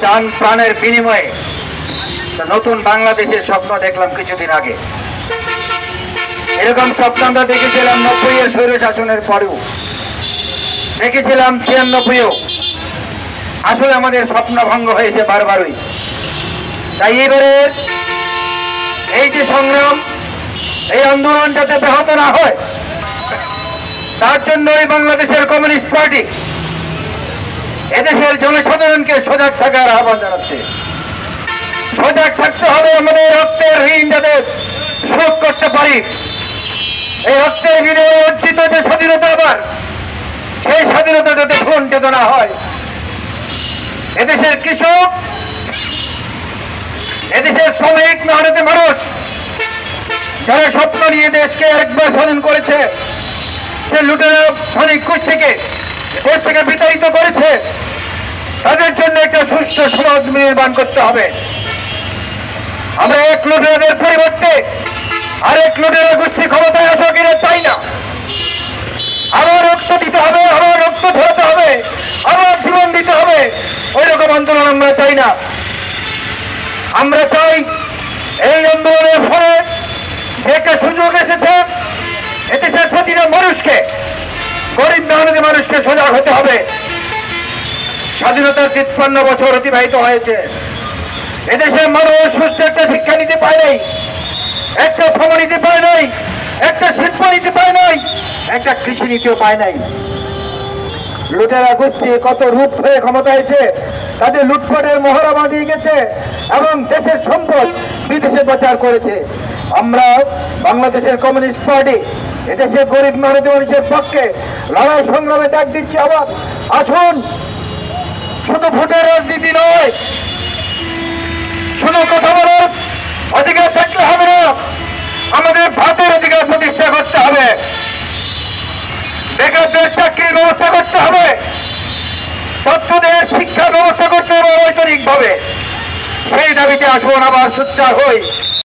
চান প্রাণের বিনিময়ে নতুন বাংলাদেশের স্বপ্ন দেখলাম কিছুদিন আগে। এরকম স্বপ্ন আমরা দেখেছিলাম 90-এর স্বৈর শাসনের পরেও, দেখেছিলাম 96-এও। আসলে আমাদের স্বপ্ন ভঙ্গ হয়েছে বারবারই। তাই এবারের এই যে সংগ্রাম, এই আন্দোলন যাতে ব্যাহত না হয়, তার জন্যই বাংলাদেশের কমিউনিস্ট পার্টি এদেশের জনসাধারণকে সজাগ থাকার আহ্বান জানাচ্ছে। সজাগ থাকতে হবে, আমাদের রক্তের ঋণ যাতে শোধ করতে পারি। এই রক্তের বিনিময়ে অর্জিত যে স্বাধীনতা, আবার সেই স্বাধীনতা যাতে বঞ্চিত না হয়। এদেশের কৃষক, এদেশের শ্রমিক, মেহনতি মানুষ যারা স্বপ্ন নিয়ে দেশকে একবার স্বাধীন করেছে, সে লুটেরা শ্রমিক গোষ্ঠীকে দেশ থেকে বিতাড়িত করেছে, তাদের জন্য একটা সুষ্ঠু সমাজ নির্মাণ করতে হবে। আমরা এক লুটেরাদের পরিবর্তে আরেক লুটেরা গোষ্ঠী ক্ষমতায় আসা কিনা চাই না। আবার রক্ত দিতে হবে, আবার রক্ত ধরাতে হবে, আবার জীবন দিতে হবে, ওই রকম আন্দোলন আমরা চাই না। আমরা চাই এই আন্দোলনের ফলে যে একটা সুযোগ এসেছে, এদেশের প্রতিটা মানুষকে, গরিব মেহনতি মানুষকে সজাগ হতে হবে। স্বাধীনতার 53 বছর অতিবাহিত হয়েছে, এদেশের মানুষ সুস্থ একটা শিক্ষা নিতে পায় নাই, একটা শ্রম নীতি পায় নাই, একটা শিল্প নীতি পায় নাই, একটা কৃষি নীতিও পায় নাই। লুটেরা গোষ্ঠী কত রূপ হয়ে ক্ষমতা এসে তাদের লুটপাটের মহড়া বাঁধিয়ে গেছে এবং দেশের সম্পদ বিদেশে পাচার করেছে। আমরা বাংলাদেশের কমিউনিস্ট পার্টি এদেশের গরিব মেহনতি মানুষের পক্ষে লড়াই সংগ্রামে ডাক দিচ্ছি। আবার আসুন, শুধু ভোটের রাজনীতি নয়, শুধু কথা বলার অধিকার থাকলে হবে না, আমাদের ভাতের অধিকার প্রতিষ্ঠা করতে হবে, বেকারদের চাকরির ব্যবস্থা করতে হবে, ছাত্রদের শিক্ষার ব্যবস্থা করতে হবে বৈতনিক ভাবে। সেই দাবিতে আসুন, আবার সোচ্চার হই।